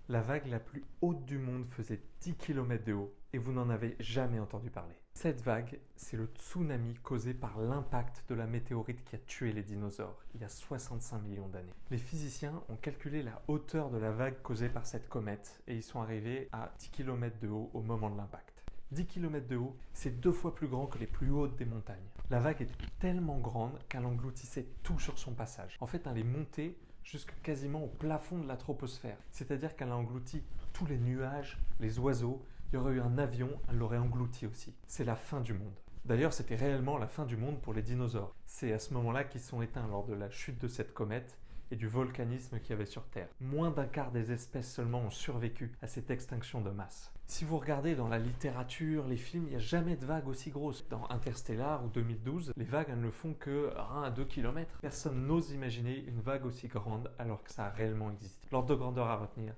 La vague la plus haute du monde faisait 10 km de haut et vous n'en avez jamais entendu parler. Cette vague, c'est le tsunami causé par l'impact de la météorite qui a tué les dinosaures il y a 65 millions d'années. Les physiciens ont calculé la hauteur de la vague causée par cette comète et ils sont arrivés à 10 km de haut au moment de l'impact. 10 km de haut, c'est 2 fois plus grand que les plus hautes des montagnes. La vague était tellement grande qu'elle engloutissait tout sur son passage. En fait, elle est montée jusque quasiment au plafond de la troposphère. C'est-à-dire qu'elle a englouti tous les nuages, les oiseaux. Il y aurait eu un avion, elle l'aurait englouti aussi. C'est la fin du monde. D'ailleurs, c'était réellement la fin du monde pour les dinosaures. C'est à ce moment-là qu'ils sont éteints lors de la chute de cette comète et du volcanisme qu'il y avait sur Terre. Moins d'un quart des espèces seulement ont survécu à cette extinction de masse. Si vous regardez dans la littérature, les films, il n'y a jamais de vagues aussi grosses. Dans Interstellar ou 2012, les vagues elles ne font que 1 à 2 km. Personne n'ose imaginer une vague aussi grande alors que ça a réellement existé. L'ordre de grandeur à retenir,